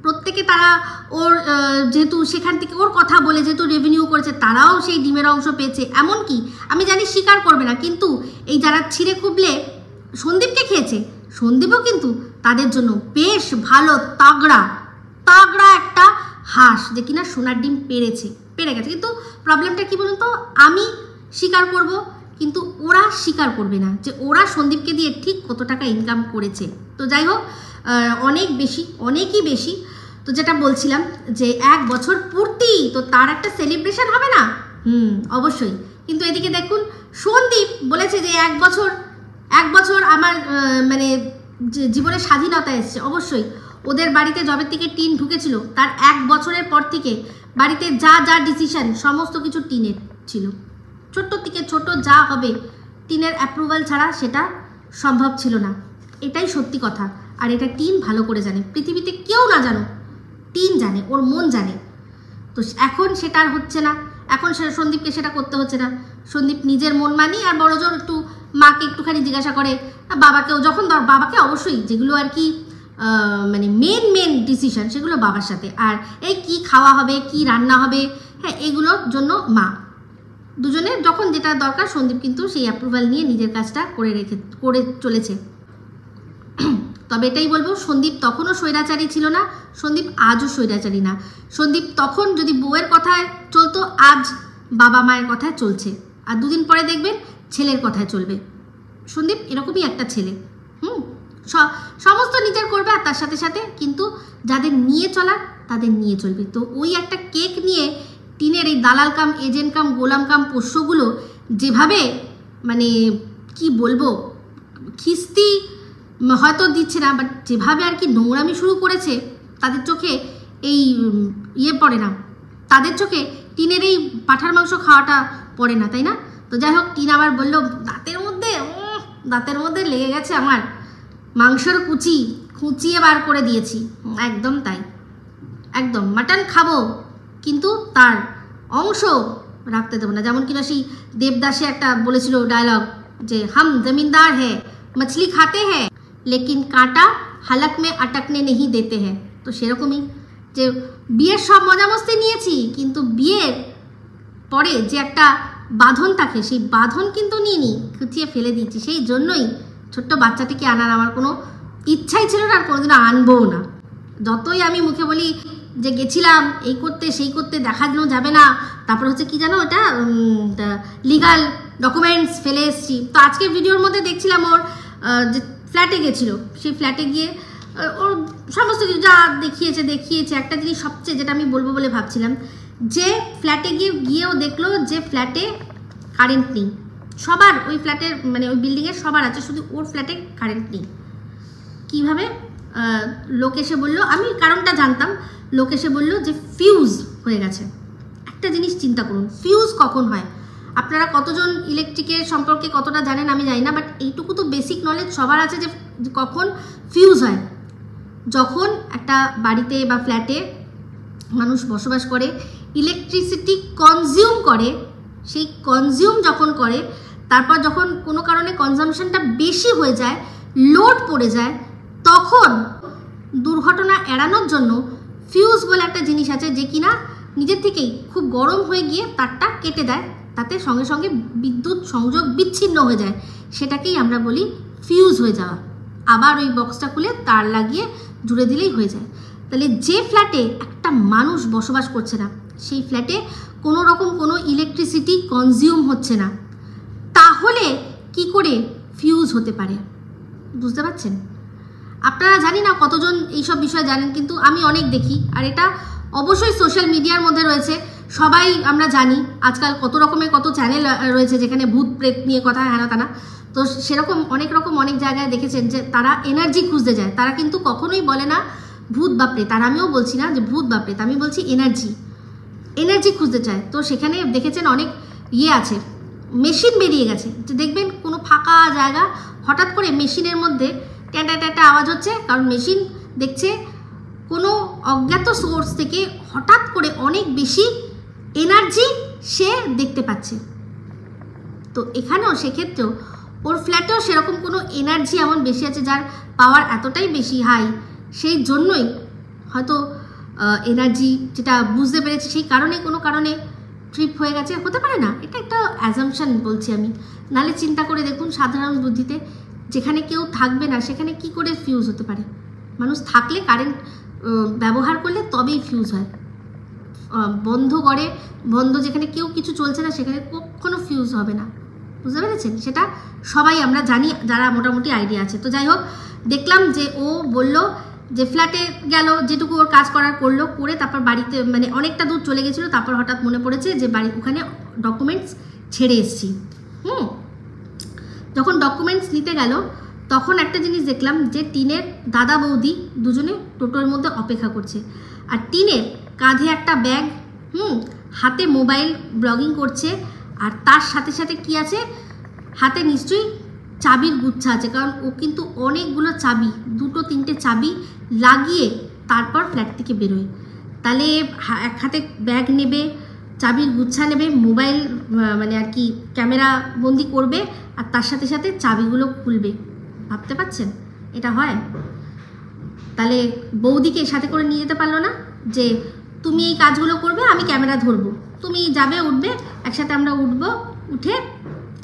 প্রত্যেকে তারা ওর যেহেতু সেখান থেকে ওর কথা বলে যেহেতু রেভিনিউ করেছে, তারাও সেই ডিমের অংশ পেয়েছে। এমনকি আমি জানি স্বীকার করবে না, কিন্তু এই যারা ছিঁড়ে খুবলে সন্দীপকে খেয়েছে, সন্দীপও কিন্তু তাদের জন্য বেশ ভালো তাগড়া একটা হাঁস যে কিনা সোনার ডিম পেরে গেছে। কিন্তু প্রবলেমটা কি বলুন তো, আমি স্বীকার করব, কিন্তু ওরা স্বীকার করবে না যে ওরা সন্দীপকে দিয়ে ঠিক কত টাকা ইনকাম করেছে। তো যাই হোক, অনেকই বেশি। তো যেটা বলছিলাম যে 1 বছর পূর্তি, তো তার একটা সেলিব্রেশন হবে না? অবশ্যই। কিন্তু এদিকে দেখুন, সন্দীপ বলেছে যে 1 বছর আমার মানে জীবনে স্বাধীনতা এসছে। অবশ্যই ওদের বাড়িতে যবে থেকে টিন ঢুকেছিল তার 1 বছরের পর থেকে বাড়িতে যা ডিসিশন সমস্ত কিছু টিনের ছিল, ছোট্ট থেকে ছোট যা হবে টিনের অ্যাপ্রুভাল ছাড়া সেটা সম্ভব ছিল না, এটাই সত্যি কথা। আর এটা টিন ভালো করে জানে, পৃথিবীতে কেউ না জানো, টিন জানে, ওর মন জানে। তো এখন সেটা আর হচ্ছে না, এখন সন্দীপকে সেটা করতে হচ্ছে না। সন্দীপ নিজের মন মানি, আর বড়জোর একটু মাকে একটুখানি জিজ্ঞাসা করে, বাবাকেও যখন বাবাকে অবশ্যই যেগুলো আর কি মানে মেন ডিসিশন সেগুলো বাবার সাথে, আর এই কি খাওয়া হবে, কি রান্না হবে, হ্যাঁ এগুলোর জন্য মা, দুজনের যখন যেটা দরকার সন্দীপ কিন্তু সেই অ্যাপ্রুভাল নিয়ে নিজের কাজটা করে চলেছে। তবে এটাই বলবো, সন্দীপ তখনও স্বৈরাচারী ছিল না, সন্দীপ আজও স্বৈরাচারী না। সন্দীপ তখন যদি বউয়ের কথায় চলতো, আজ বাবা মায়ের কথায় চলছে, আর 2 দিন পরে দেখবেন ছেলের কথায় চলবে। সন্দীপ এরকমই একটা ছেলে, সমস্ত নিজের করবে, আর তার সাথে সাথে কিন্তু যাদের নিয়ে চলার তাদের নিয়ে চলবে। তো ওই একটা কেক নিয়ে টিনের এই দালাল কাম, এজেন্ট কাম, গোলাম কাম পোষ্যগুলো যেভাবে মানে কি বলবো, খিস্তি হয়তো দিচ্ছে না, বাট যেভাবে আর কি নোংরামি শুরু করেছে, তাদের চোখে এই পড়ে না, তাদের চোখে টিনের এই পাঁঠার মাংস খাওয়াটা পড়ে না, তাই না? তো যাই হোক, টিন আবার বললো দাঁতের মধ্যে লেগে গেছে আমার, মাংসের খুঁচিয়ে বার করে দিয়েছি। একদম তাই, একদম মাটন খাবো, কিন্তু তার অংশ রাখতে দেবো না। যেমন কিনা সেই দেবদাসে একটা বলেছিল ডায়লগ যে হাম জমিনদার হ্যাঁ, মছলি খাতে হ্যাঁ লেকিন কাঁটা হালক মে আটকনে নেহি দেতে হ্যাঁ। তো সেরকমই যে বিয়ের সব মজামস্তি নিয়েছি, কিন্তু বিয়ের পরে যে একটা বাঁধন থাকে সেই বাঁধন কিন্তু নিয়ে খুঁচিয়ে ফেলে দিয়েছি। সেই জন্যই ছোট্ট বাচ্চাটিকে আনার আমার কোনো ইচ্ছাই ছিল না, আর কোনোদিনও আনবও না। যতই আমি মুখে বলি যে গেছিলাম এই করতে সেই করতে, দেখানো যাবে না, তারপর হচ্ছে কি জানো, ওটা লিগাল ডকুমেন্টস ফেলে এসেছি। তো আজকের ভিডিওর মধ্যে দেখছিলাম ওর যে ফ্ল্যাটে গেছিলো, সেই ফ্ল্যাটে গিয়ে ওর সমস্ত কিছু যা দেখিয়েছে। একটা জিনিস সবচেয়ে যেটা আমি বলবো বলে ভাবছিলাম, যে ফ্ল্যাটে গিয়েও দেখলো যে ফ্ল্যাটে কারেন্ট নেই, সবার ওই ফ্ল্যাটের মানে ওই বিল্ডিংয়ের সবার আছে, শুধু ওর ফ্ল্যাটে কারেন্ট নেই। কীভাবে? লোক এসে বললো, আমি কারণটা জানতাম, লোক এসে বললো যে ফিউজ হয়ে গেছে। একটা জিনিস চিন্তা করুন, ফিউজ কখন হয়? আপনারা কতজন ইলেকট্রিকের সম্পর্কে কতটা জানেন আমি জানি না, বাট এইটুকু তো বেসিক নলেজ সবার আছে যে কখন ফিউজ হয়। যখন একটা বাড়িতে বা ফ্ল্যাটে মানুষ বসবাস করে, ইলেকট্রিসিটি কনজিউম করে, সেই কনজিউম যখন করে, তারপর যখন কোনো কারণে কনজামশনটা বেশি হয়ে যায়, লোড পড়ে যায়, তখন দুর্ঘটনা এড়ানোর জন্য ফিউজ বলে একটা জিনিস আছে, যে কিনা নিজের থেকেই খুব গরম হয়ে গিয়ে তারটা কেটে দেয়, তাতে সঙ্গে সঙ্গে বিদ্যুৎ সংযোগ বিচ্ছিন্ন হয়ে যায়, সেটাকেই আমরা বলি ফিউজ হয়ে যাওয়া। আবার ওই বক্সটা খুলে তার লাগিয়ে জুড়ে দিলেই হয়ে যায়। তাহলে যে ফ্ল্যাটে একটা মানুষ বসবাস করছে না, সেই ফ্ল্যাটে কোনো রকম কোনো ইলেকট্রিসিটি কনজিউম হচ্ছে না, তাহলে কি করে ফিউজ হতে পারে? বুঝতে পারছেন? আপনারা জানি না কতজন এইসব বিষয়ে জানেন, কিন্তু আমি অনেক দেখি, আর এটা অবশ্যই সোশ্যাল মিডিয়ার মধ্যে রয়েছে, সবাই আমরা জানি আজকাল কত রকমের কত চ্যানেল রয়েছে যেখানে ভূত প্রেত নিয়ে কথা হেনা টানা। তো সেরকম অনেক জায়গায় দেখেছেন যে তারা এনার্জি খুঁজতে যায়, তারা কিন্তু কখনোই বলে না ভূত বা প্রেত, আর আমিও বলছি না যে ভূত বা প্রেত, আমি বলছি এনার্জি খুঁজতে চায়। তো সেখানে দেখেছেন অনেক আছে, মেশিন বেরিয়ে গেছে, যে দেখবেন কোনো ফাঁকা জায়গা হঠাৎ করে মেশিনের মধ্যে ট্যাটা আওয়াজ হচ্ছে, কারণ মেশিন দেখছে কোনো অজ্ঞাত সোর্স থেকে হঠাৎ করে অনেক বেশি এনার্জি সে দেখতে পাচ্ছে। তো এখানেও সেক্ষেত্রেও ওর ফ্ল্যাটেও সেরকম কোনো এনার্জি এমন বেশি আছে যার পাওয়ার এতটাই বেশি হাই, সেই জন্যই হয়তো এনার্জি যেটা বুঝতে পেরেছি সেই কারণে কোনো কারণে ট্রিপ হয়ে গেছে, হতে পারে না? এটা একটা অ্যাজাম্পশন বলছি আমি, নাহলে চিন্তা করে দেখুন সাধারণ বুদ্ধিতে, যেখানে কেউ থাকবে না সেখানে কি করে ফিউজ হতে পারে? মানুষ থাকলে, কারেন্ট ব্যবহার করলে তবেই ফিউজ হয়। বন্ধ যেখানে কেউ কিছু চলছে না সেখানে কখনো ফিউজ হবে না। বুঝতে পেরেছেন? সেটা সবাই আমরা জানি যারা মোটামুটি আইডিয়া আছে। তো যাই হোক, দেখলাম যে ও বলল যে ফ্ল্যাটে গেল, যেটুকু ওর কাজ করার করলো, করে তারপর বাড়িতে মানে অনেকটা দূর চলে গেছিলো, তারপর হঠাৎ মনে পড়েছে যে বাড়ি ওখানে ডকুমেন্টস ছেড়ে এসেছি। যখন ডকুমেন্টস নিতে গেল তখন একটা জিনিস দেখলাম যে টিনের দাদা বৌদি দুজনে টোটোর মধ্যে অপেক্ষা করছে, আর টিনের কাঁধে একটা ব্যাগ, হাতে মোবাইল ব্লগিং করছে, আর তার সাথে সাথে কি আছে, হাতে নিশ্চয়ই চাবির গুচ্ছা আছে, কারণ ও কিন্তু অনেকগুলো চাবি, 2-3টে চাবি লাগিয়ে তারপর ফ্ল্যাট থেকে বেরোয়। তাহলে এক হাতে ব্যাগ নেবে, চাবির গুচ্ছা নেবে, মোবাইল মানে আর কি ক্যামেরা বন্দি করবে, আর তার সাথে সাথে চাবিগুলো খুলবে। ভাবতে পারছেন এটা হয়? তাহলে বৌদিকে সাথে করে নিয়ে যেতে পারলো না যে তুমি এই কাজগুলো করবে, আমি ক্যামেরা ধরবো, তুমি যাবে, উঠবে, একসাথে আমরা উঠবো, উঠে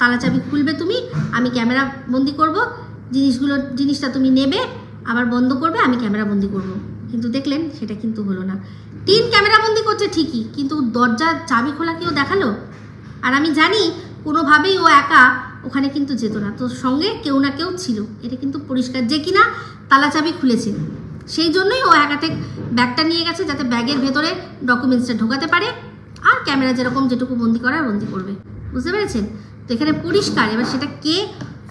তালা চাবি খুলবে তুমি, আমি ক্যামেরা বন্দি করব, জিনিসটা তুমি নেবে, আবার বন্ধ করবে, আমি ক্যামেরা বন্দি করব। কিন্তু দেখলেন সেটা কিন্তু হলো না। টিন ক্যামেরা বন্দি করছে ঠিকই, কিন্তু দরজার চাবি খোলা কেউ দেখালো? আর আমি জানি কোনোভাবেই ও একা ওখানে কিন্তু যেত না, তো সঙ্গে কেউ না কেউ ছিল, এটা কিন্তু পরিষ্কার, যে কিনা তালা চাবি খুলেছে। সেই জন্যই ও এক হাতে ব্যাগটা নিয়ে গেছে, যাতে ব্যাগের ভেতরে ডকুমেন্টসটা ঢোকাতে পারে, আর ক্যামেরা যেটুকু বন্দি করার বন্দি করবে। বুঝতে পেরেছেন? তো এখানে পরিষ্কার। এবার সেটা কে,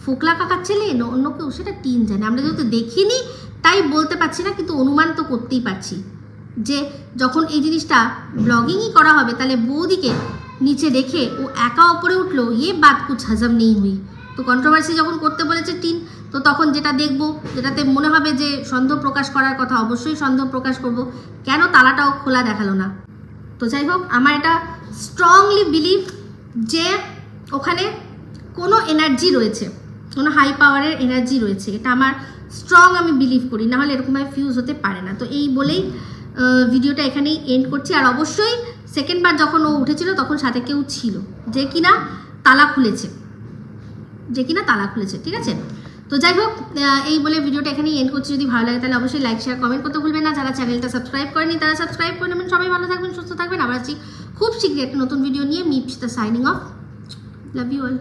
ফোকলা কাকার ছেলে না অন্য কেউ, সেটা টিন জানে, আমরা যেহেতু দেখিনি তাই বলতে পারছি না, কিন্তু অনুমান তো করতেই পারছি যে যখন এই জিনিসটা ব্লগিংই করা হবে, তাহলে বৌদিকে নিচে রেখে ও একা ওপরে উঠলো, বাত কুছ হজম নেই হুই। তো কন্ট্রোভার্সি যখন করতে বলেছে টিন, তো তখন যেটা দেখবো, যেটাতে মনে হবে যে সন্দেহ প্রকাশ করার কথা, অবশ্যই সন্দেহ প্রকাশ করব, কেন তালাটাও খোলা দেখালো না। তো যাই হোক, আমার এটা স্ট্রংলি বিলিভ যে ওখানে কোনো এনার্জি রয়েছে, কোনো হাই পাওয়ারের এনার্জি রয়েছে, এটা আমার স্ট্রং, আমি বিলিভ করি, না হলে এরকমভাবে ফিউজ হতে পারে না। তো এই বলেই ভিডিওটা এখানেই এন্ড করছি। আর অবশ্যই সেকেন্ডবার যখন ও উঠেছিল তখন সাথে কেউ ছিল, যে কিনা তালা খুলেছে, ঠিক আছে? তো যাই হোক, এই বলে ভিডিওটা এখানেই এন্ড করছি। যদি ভালো লাগে তাহলে অবশ্যই লাইক, শেয়ার, কমেন্ট করতে ভুলবেন না। যারা চ্যানেলটা সাবস্ক্রাইব করেনি তারা সাবস্ক্রাইব করে নেবেন। সবাই ভালো থাকবেন, সুস্থ থাকবেন। আবার আসছি খুব শীঘ্রই একটা নতুন ভিডিও নিয়ে। Me Ipsita signing off. Love you all.